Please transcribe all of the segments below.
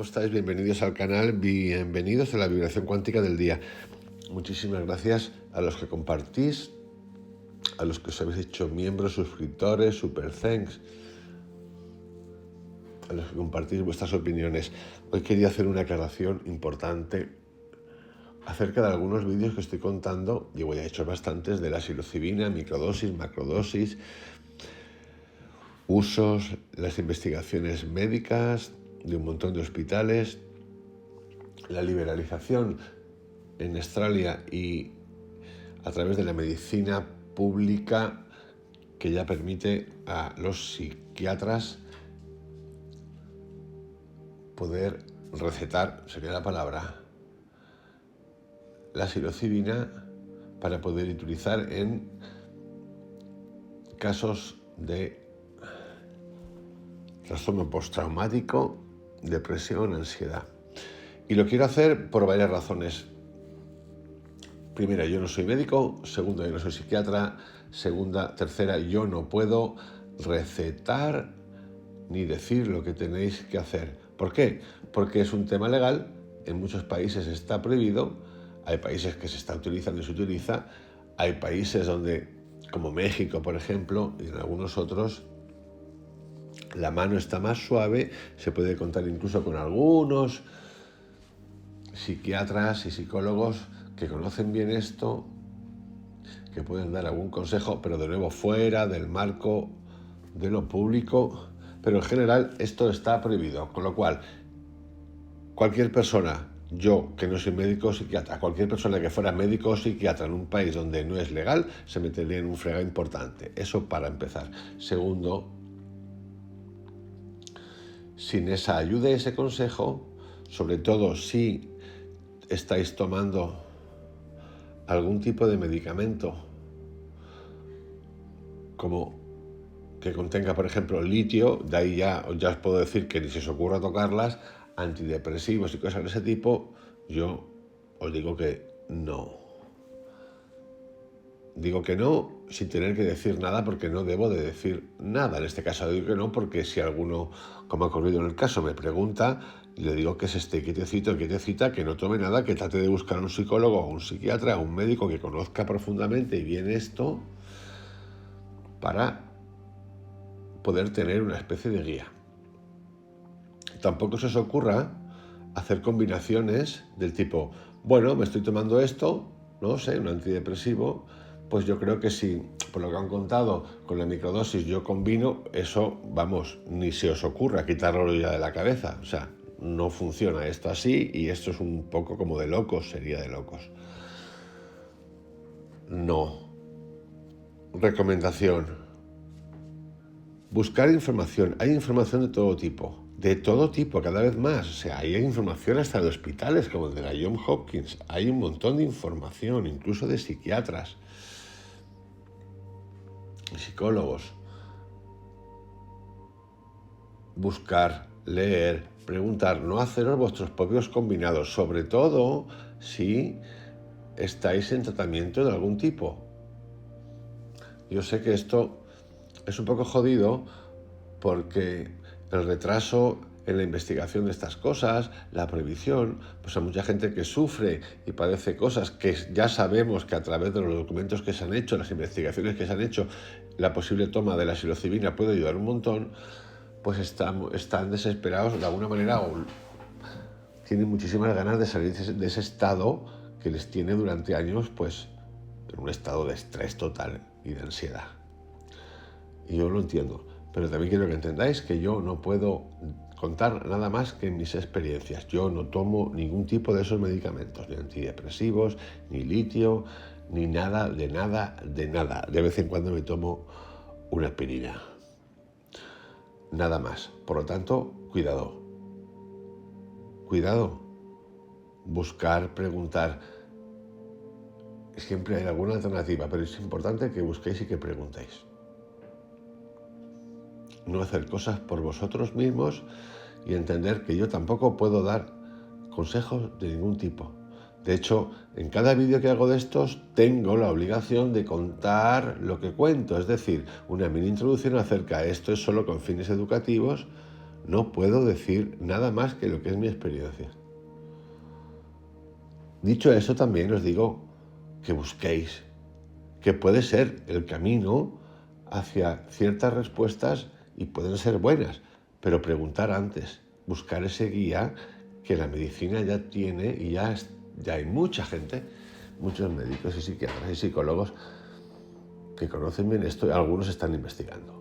estáis? Bienvenidos al canal, bienvenidos a la vibración cuántica del día. Muchísimas gracias a los que compartís, a los que os habéis hecho miembros, suscriptores, super thanks, a los que compartís vuestras opiniones. Hoy quería hacer una aclaración importante acerca de algunos vídeos que estoy contando. Llevo ya hecho bastantes de la psilocibina, microdosis, macrodosis, usos, las investigaciones médicas de un montón de hospitales, la liberalización en Australia y a través de la medicina pública que ya permite a los psiquiatras poder recetar, sería la palabra, la psilocibina para poder utilizar en casos de trastorno postraumático, depresión, ansiedad. Y lo quiero hacer por varias razones. Primera, yo no soy médico. Segunda, yo no soy psiquiatra. Tercera, yo no puedo recetar ni decir lo que tenéis que hacer. ¿Por qué? Porque es un tema legal. En muchos países está prohibido. Hay países que se está utilizando y se utiliza. Hay países donde, como México, por ejemplo, y en algunos otros, la mano está más suave. Se puede contar incluso con algunos psiquiatras y psicólogos que conocen bien esto, que pueden dar algún consejo, pero de nuevo fuera del marco de lo público. Pero en general esto está prohibido, con lo cual cualquier persona, yo que no soy médico o psiquiatra, cualquier persona que fuera médico o psiquiatra en un país donde no es legal, se metería en un fregado importante. Eso para empezar. Segundo, sin esa ayuda y ese consejo, sobre todo si estáis tomando algún tipo de medicamento como que contenga, por ejemplo, litio, de ahí ya os puedo decir que ni se os ocurra tocarlas, antidepresivos y cosas de ese tipo, yo os digo que no. Digo que no sin tener que decir nada, porque no debo de decir nada. En este caso digo que no porque si alguno, como ha ocurrido en el caso, me pregunta, le digo que se esté quietecito, quietecita, que no tome nada, que trate de buscar a un psicólogo, a un psiquiatra, a un médico que conozca profundamente y bien esto para poder tener una especie de guía. Tampoco se os ocurra hacer combinaciones del tipo, bueno, me estoy tomando esto, no sé, un antidepresivo, pues yo creo que si, por lo que han contado, con la microdosis yo combino, eso, vamos, ni se os ocurra quitarlo ya de la cabeza. O sea, no funciona esto así y esto es un poco como de locos, sería de locos. No. Recomendación. Buscar información. Hay información de todo tipo, cada vez más. O sea, hay información hasta de hospitales como el de la Johns Hopkins. Hay un montón de información, incluso de psiquiatras, psicólogos. Buscar, leer, preguntar, no haceros vuestros propios combinados, sobre todo si estáis en tratamiento de algún tipo. Yo sé que esto es un poco jodido porque el retraso en la investigación de estas cosas, la prohibición, pues hay mucha gente que sufre y padece cosas que ya sabemos que a través de los documentos que se han hecho, las investigaciones que se han hecho, la posible toma de la psilocibina puede ayudar un montón, pues están desesperados de alguna manera o tienen muchísimas ganas de salir de ese estado que les tiene durante años, pues en un estado de estrés total y de ansiedad. Y yo lo entiendo, pero también quiero que entendáis que yo no puedo contar nada más que mis experiencias. Yo no tomo ningún tipo de esos medicamentos, ni antidepresivos, ni litio, ni nada, de nada, de nada. De vez en cuando me tomo una aspirina. Nada más. Por lo tanto, cuidado. Cuidado. Buscar, preguntar. Siempre hay alguna alternativa, pero es importante que busquéis y que preguntéis. No hacer cosas por vosotros mismos y entender que yo tampoco puedo dar consejos de ningún tipo. De hecho, en cada vídeo que hago de estos tengo la obligación de contar lo que cuento, es decir, una mini introducción acerca de esto es solo con fines educativos, No puedo decir nada más que lo que es mi experiencia. Dicho eso, también os digo que busquéis, que puede ser el camino hacia ciertas respuestas y pueden ser buenas, pero preguntar antes, buscar ese guía que la medicina ya tiene y ya hay mucha gente, muchos médicos y psiquiatras y psicólogos que conocen bien esto y algunos están investigando.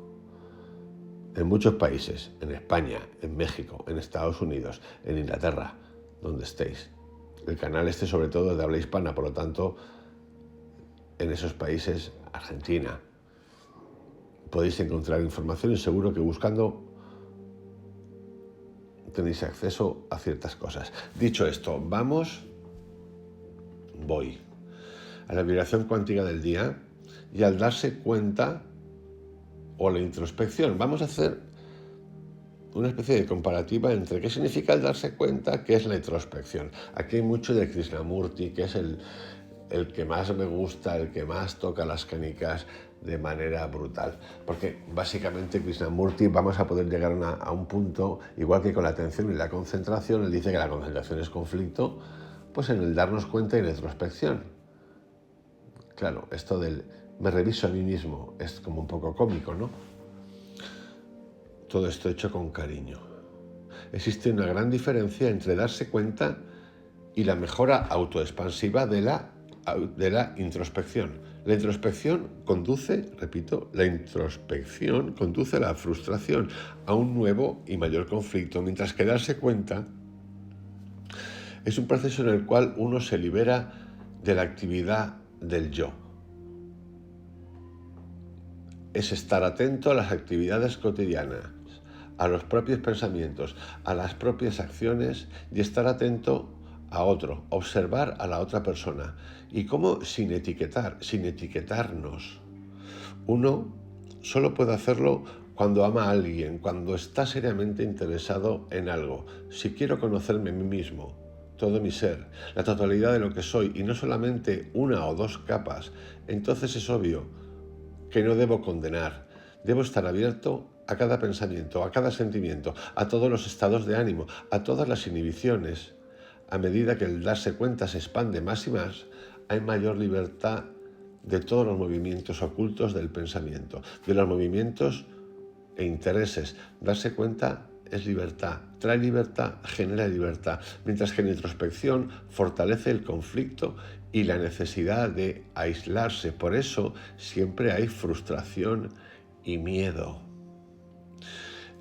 En muchos países, en España, en México, en Estados Unidos, en Inglaterra, donde estéis. El canal sobre todo es de habla hispana, por lo tanto, en esos países, Argentina, podéis encontrar información y seguro que buscando tenéis acceso a ciertas cosas. Dicho esto, voy a la vibración cuántica del día y al darse cuenta o la introspección. Vamos a hacer una especie de comparativa entre qué significa el darse cuenta, qué es la introspección. Aquí hay mucho de Krishnamurti, que es el que más me gusta, el que más toca las canicas de manera brutal. Porque básicamente Krishnamurti vamos a poder llegar a un punto, igual que con la atención y la concentración, él dice que la concentración es conflicto, pues en el darnos cuenta y la introspección. Claro, esto del me reviso a mí mismo es como un poco cómico, ¿no? Todo esto hecho con cariño. Existe una gran diferencia entre darse cuenta y la mejora autoexpansiva de la introspección. La introspección conduce, repito, la introspección conduce a la frustración, a un nuevo y mayor conflicto, mientras que darse cuenta es un proceso en el cual uno se libera de la actividad del yo. Es estar atento a las actividades cotidianas, a los propios pensamientos, a las propias acciones y estar atento a otro, observar a la otra persona. Y cómo sin etiquetarnos. Uno solo puede hacerlo cuando ama a alguien, cuando está seriamente interesado en algo. Si quiero conocerme a mí mismo, todo mi ser, la totalidad de lo que soy y no solamente una o dos capas, entonces es obvio que no debo condenar. Debo estar abierto a cada pensamiento, a cada sentimiento, a todos los estados de ánimo, a todas las inhibiciones. A medida que el darse cuenta se expande más y más, hay mayor libertad de todos los movimientos ocultos del pensamiento, de los movimientos e intereses. Darse cuenta es libertad, trae libertad, genera libertad, mientras que la introspección fortalece el conflicto y la necesidad de aislarse. Por eso siempre hay frustración y miedo.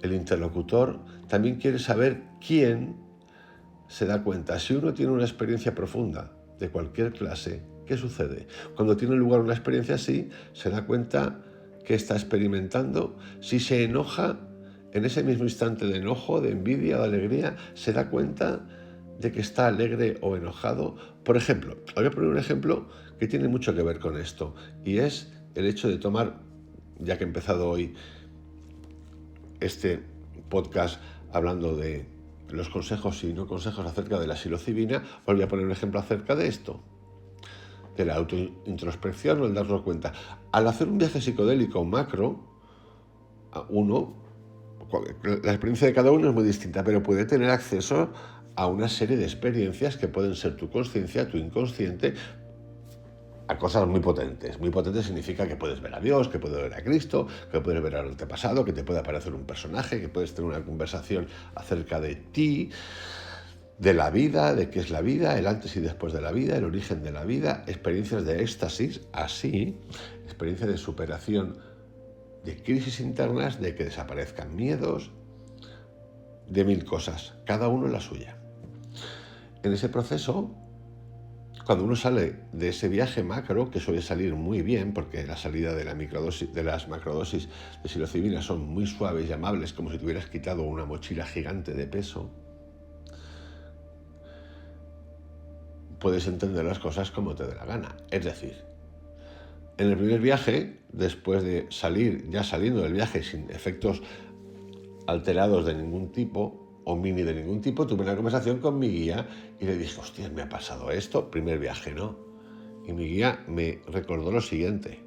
El interlocutor también quiere saber quién se da cuenta. Si uno tiene una experiencia profunda de cualquier clase, ¿qué sucede? Cuando tiene lugar una experiencia así, se da cuenta que está experimentando. Si se enoja, en ese mismo instante de enojo, de envidia o de alegría, se da cuenta de que está alegre o enojado. Por ejemplo, voy a poner un ejemplo que tiene mucho que ver con esto, y es el hecho de tomar, ya que he empezado hoy este podcast hablando de los consejos y no consejos acerca de la psilocibina, os voy a poner un ejemplo acerca de esto, de la autointrospección o el darnos cuenta. Al hacer un viaje psicodélico macro, la experiencia de cada uno es muy distinta, pero puede tener acceso a una serie de experiencias que pueden ser tu consciencia, tu inconsciente, a cosas muy potentes. Muy potentes significa que puedes ver a Dios, que puedes ver a Cristo, que puedes ver al antepasado, que te puede aparecer un personaje, que puedes tener una conversación acerca de ti, de la vida, de qué es la vida, el antes y después de la vida, el origen de la vida, experiencias de éxtasis, así, experiencias de superación de crisis internas, de que desaparezcan miedos, de mil cosas, cada uno la suya. En ese proceso, cuando uno sale de ese viaje macro, que suele salir muy bien, porque la salida de las macrodosis de psilocibina son muy suaves y amables, como si te hubieras quitado una mochila gigante de peso, puedes entender las cosas como te dé la gana. Es decir, en el primer viaje, después de salir, ya saliendo del viaje sin efectos alterados de ningún tipo, o mini de ningún tipo, tuve una conversación con mi guía y le dije, hostia, me ha pasado esto, primer viaje, ¿no? Y mi guía me recordó lo siguiente.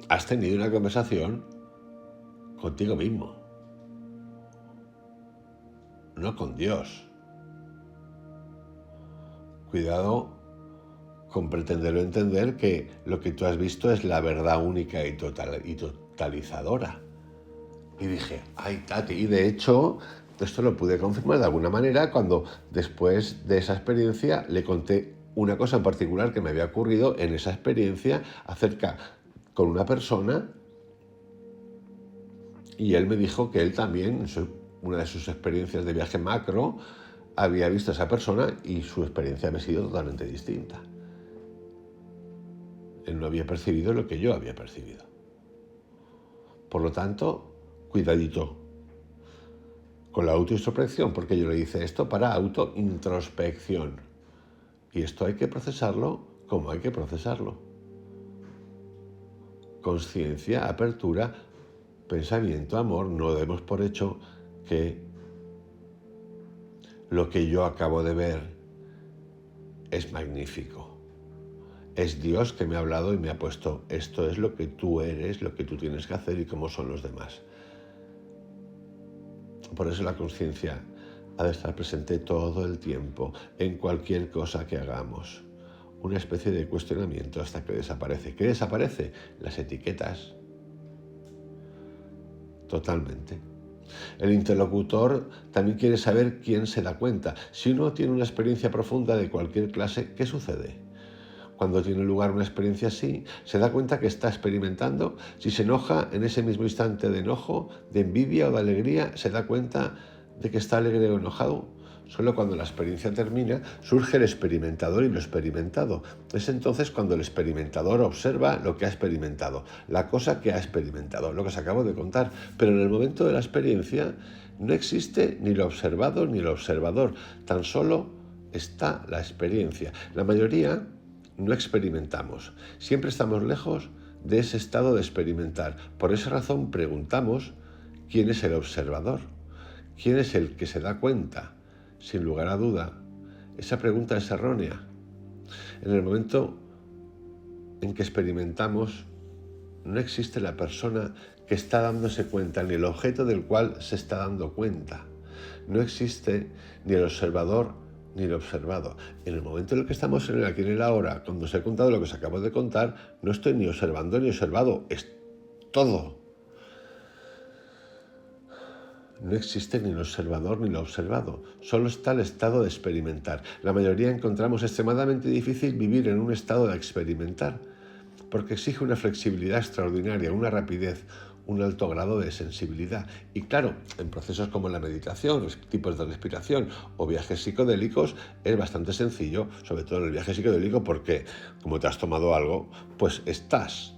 Has tenido una conversación contigo mismo, no con Dios. Cuidado con pretenderlo entender que lo que tú has visto es la verdad única y totalizadora. Y dije, ay, Tati, y de hecho esto lo pude confirmar de alguna manera cuando después de esa experiencia le conté una cosa en particular que me había ocurrido en esa experiencia con una persona, y él me dijo que él también, una de sus experiencias de viaje macro, había visto a esa persona y su experiencia había sido totalmente distinta. Él no había percibido lo que yo había percibido. Por lo tanto, cuidadito con la autointrospección, porque yo le hice esto para autointrospección. Y esto hay que procesarlo como hay que procesarlo. Conciencia, apertura, pensamiento, amor. No demos por hecho que lo que yo acabo de ver es magnífico. Es Dios que me ha hablado y me ha puesto, esto es lo que tú eres, lo que tú tienes que hacer y cómo son los demás. Por eso la conciencia ha de estar presente todo el tiempo, en cualquier cosa que hagamos. Una especie de cuestionamiento hasta que desaparece. ¿Qué desaparece? Las etiquetas. Totalmente. El interlocutor también quiere saber quién se da cuenta. Si uno tiene una experiencia profunda de cualquier clase, ¿qué sucede? Cuando tiene lugar una experiencia así, se da cuenta que está experimentando. Si se enoja en ese mismo instante de enojo, de envidia o de alegría, se da cuenta de que está alegre o enojado. Solo cuando la experiencia termina, surge el experimentador y lo experimentado. Es entonces cuando el experimentador observa lo que ha experimentado, la cosa que ha experimentado, lo que os acabo de contar. Pero en el momento de la experiencia no existe ni lo observado ni el observador, tan solo está la experiencia. La mayoría no experimentamos, siempre estamos lejos de ese estado de experimentar. Por esa razón preguntamos quién es el observador, quién es el que se da cuenta. Sin lugar a duda, esa pregunta es errónea. En el momento en que experimentamos, no existe la persona que está dándose cuenta, ni el objeto del cual se está dando cuenta. No existe ni el observador ni el observado. En el momento en el que estamos en el aquí y en el ahora, cuando os he contado lo que os acabo de contar, no estoy ni observando ni observado, es todo. No existe ni el observador ni lo observado, solo está el estado de experimentar. La mayoría encontramos extremadamente difícil vivir en un estado de experimentar, porque exige una flexibilidad extraordinaria, una rapidez, un alto grado de sensibilidad. Y claro, en procesos como la meditación, los tipos de respiración o viajes psicodélicos, es bastante sencillo, sobre todo en el viaje psicodélico, porque como te has tomado algo, pues estás,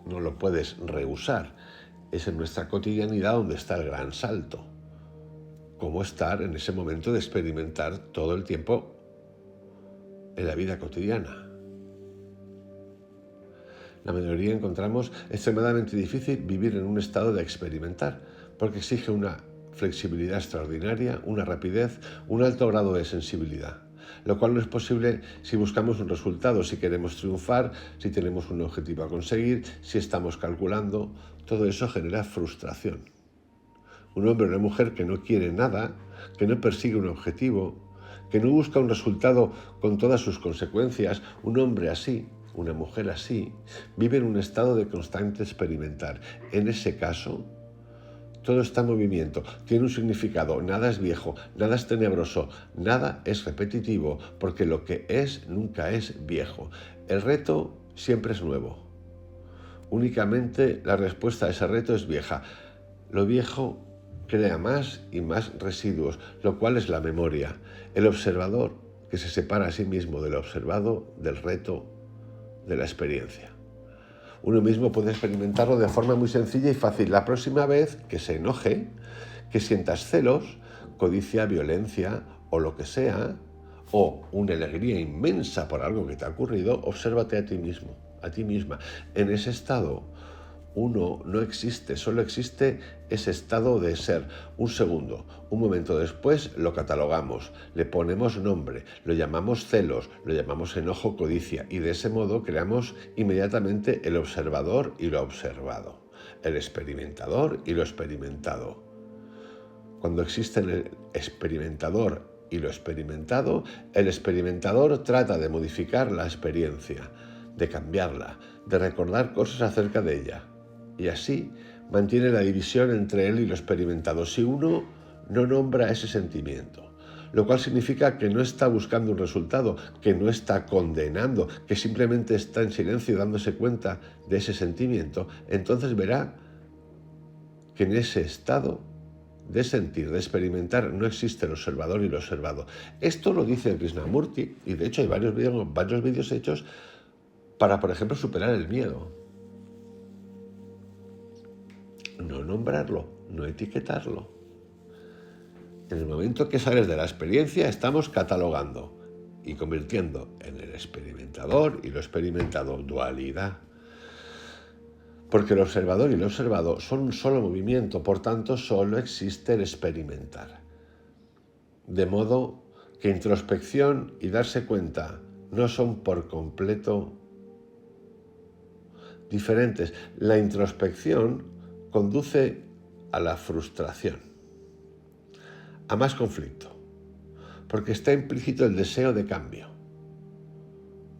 no lo puedes rehusar. Es en nuestra cotidianidad donde está el gran salto. Cómo estar en ese momento de experimentar todo el tiempo en la vida cotidiana. La mayoría encontramos extremadamente difícil vivir en un estado de experimentar, porque exige una flexibilidad extraordinaria, una rapidez, un alto grado de sensibilidad, lo cual no es posible si buscamos un resultado, si queremos triunfar, si tenemos un objetivo a conseguir, si estamos calculando. Todo eso genera frustración. Un hombre o una mujer que no quiere nada, que no persigue un objetivo, que no busca un resultado con todas sus consecuencias, un hombre así, una mujer así, vive en un estado de constante experimentar. En ese caso, todo está en movimiento, tiene un significado, nada es viejo, nada es tenebroso, nada es repetitivo, porque lo que es nunca es viejo. El reto siempre es nuevo. Únicamente la respuesta a ese reto es vieja. Lo viejo crea más y más residuos, lo cual es la memoria. El observador, que se separa a sí mismo del observado, del reto, de la experiencia. Uno mismo puede experimentarlo de forma muy sencilla y fácil. La próxima vez que se enoje, que sientas celos, codicia, violencia o lo que sea, o una alegría inmensa por algo que te ha ocurrido, obsérvate a ti mismo, a ti misma. En ese estado, uno no existe, solo existe ese estado de ser. Un segundo, un momento después lo catalogamos, le ponemos nombre, lo llamamos celos, lo llamamos enojo, codicia, y de ese modo creamos inmediatamente el observador y lo observado. el experimentador y lo experimentado. Cuando existen el experimentador y lo experimentado, el experimentador trata de modificar la experiencia, de cambiarla, de recordar cosas acerca de ella. Y así mantiene la división entre él y lo experimentado si uno no nombra ese sentimiento. Lo cual significa que no está buscando un resultado, que no está condenando, que simplemente está en silencio dándose cuenta de ese sentimiento. Entonces verá que en ese estado de sentir, de experimentar, no existe el observador y el observado. Esto lo dice el Krishnamurti, y de hecho hay varios vídeos hechos para, por ejemplo, superar el miedo. No nombrarlo, no etiquetarlo. En el momento que sales de la experiencia, estamos catalogando y convirtiendo en el experimentador y lo experimentado dualidad. Porque el observador y lo observado son un solo movimiento, por tanto, solo existe el experimentar. De modo que introspección y darse cuenta no son por completo diferentes. La introspección conduce a la frustración, a más conflicto, porque está implícito el deseo de cambio.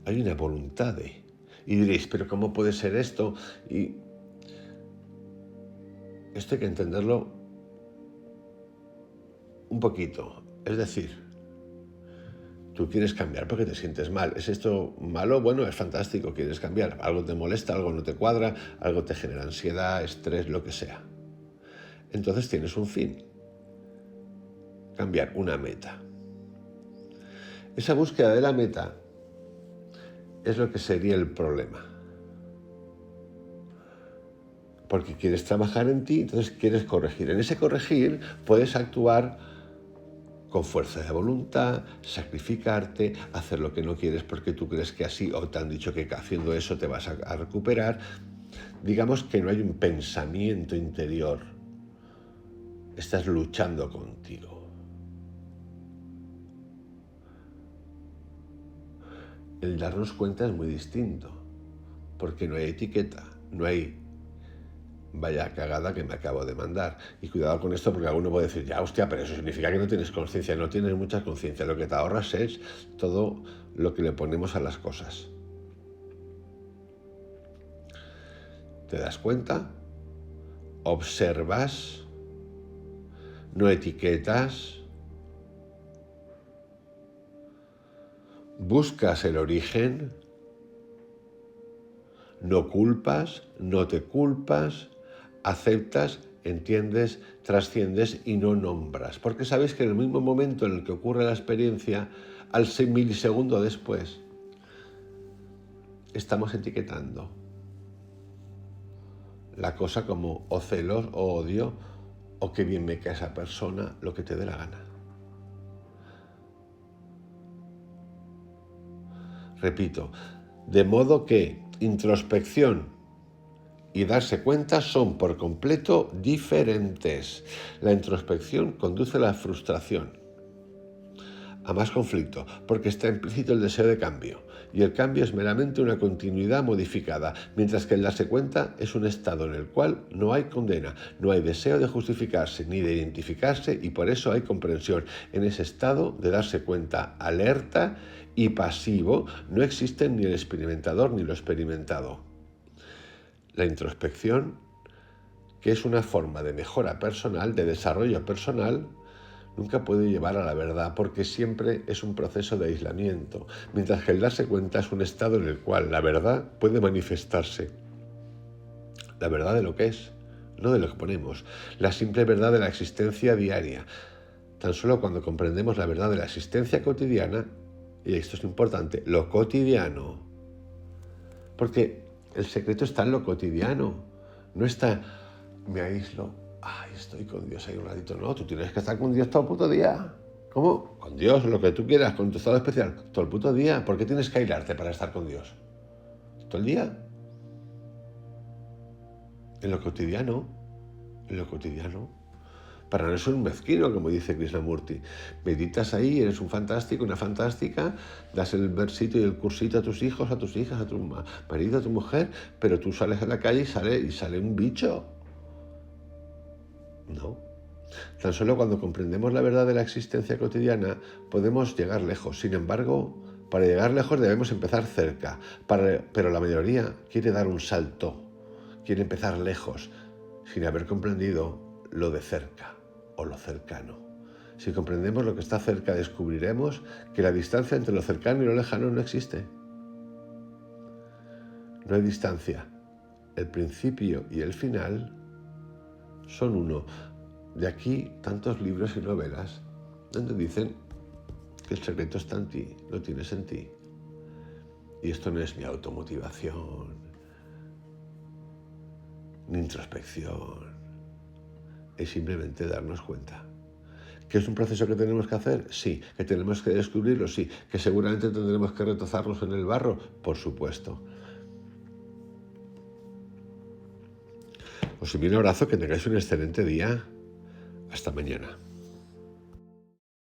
Hay una voluntad de... Y diréis, ¿pero cómo puede ser esto? Y esto hay que entenderlo un poquito. Es decir, tú quieres cambiar porque te sientes mal. ¿Es esto malo? Bueno, es fantástico, quieres cambiar. Algo te molesta, algo no te cuadra, algo te genera ansiedad, estrés, lo que sea. Entonces tienes un fin. Cambiar una meta. Esa búsqueda de la meta es lo que sería el problema. Porque quieres trabajar en ti, entonces quieres corregir. En ese corregir puedes actuar con fuerza de voluntad, sacrificarte, hacer lo que no quieres porque tú crees que así, o te han dicho que haciendo eso te vas a recuperar. Digamos que no hay un pensamiento interior. Estás luchando contigo. El darnos cuenta es muy distinto, porque no hay etiqueta, no hay vaya cagada que me acabo de mandar. Y cuidado con esto porque alguno puede decir, ya hostia, pero eso significa que no tienes conciencia. No tienes mucha conciencia. Lo que te ahorras es todo lo que le ponemos a las cosas. ¿Te das cuenta? Observas, no etiquetas, buscas el origen, no culpas, no te culpas, aceptas, entiendes, trasciendes y no nombras. Porque sabéis que en el mismo momento en el que ocurre la experiencia, al milisegundo después, estamos etiquetando la cosa como o celos o odio o qué bien me cae esa persona, lo que te dé la gana. Repito, de modo que introspección y darse cuenta son por completo diferentes. La introspección conduce a la frustración, a más conflicto, porque está implícito el deseo de cambio, y el cambio es meramente una continuidad modificada, mientras que el darse cuenta es un estado en el cual no hay condena, no hay deseo de justificarse ni de identificarse, y por eso hay comprensión. En ese estado de darse cuenta alerta y pasivo no existen ni el experimentador ni lo experimentado. La introspección, que es una forma de mejora personal, de desarrollo personal, nunca puede llevar a la verdad porque siempre es un proceso de aislamiento, mientras que el darse cuenta es un estado en el cual la verdad puede manifestarse. La verdad de lo que es, no de lo que ponemos, la simple verdad de la existencia diaria. Tan solo cuando comprendemos la verdad de la existencia cotidiana, y esto es importante, lo cotidiano, porque el secreto está en lo cotidiano, no está, me aíslo, estoy con Dios ahí un ratito. No, tú tienes que estar con Dios todo el puto día. ¿Cómo? Con Dios, lo que tú quieras, con tu estado especial, todo el puto día. ¿Por qué tienes que aislarte para estar con Dios? ¿Todo el día? En lo cotidiano, para no ser un mezquino, como dice Krishnamurti. Meditas ahí, eres un fantástico, una fantástica, das el versito y el cursito a tus hijos, a tus hijas, a tu marido, a tu mujer, pero tú sales a la calle y sale un bicho. No. Tan solo cuando comprendemos la verdad de la existencia cotidiana podemos llegar lejos. Sin embargo, para llegar lejos debemos empezar cerca. Pero la mayoría quiere dar un salto, quiere empezar lejos, sin haber comprendido lo de cerca o lo cercano. Si comprendemos lo que está cerca, descubriremos que la distancia entre lo cercano y lo lejano no existe. No hay distancia. El principio y el final son uno. De aquí tantos libros y novelas donde dicen que el secreto está en ti, lo tienes en ti. Y esto no es ni automotivación, ni introspección. Es simplemente darnos cuenta. ¿Que es un proceso que tenemos que hacer? Sí. ¿Que tenemos que descubrirlo? Sí. ¿Que seguramente tendremos que retozarnos en el barro? Por supuesto. Os envío un abrazo, que tengáis un excelente día. Hasta mañana.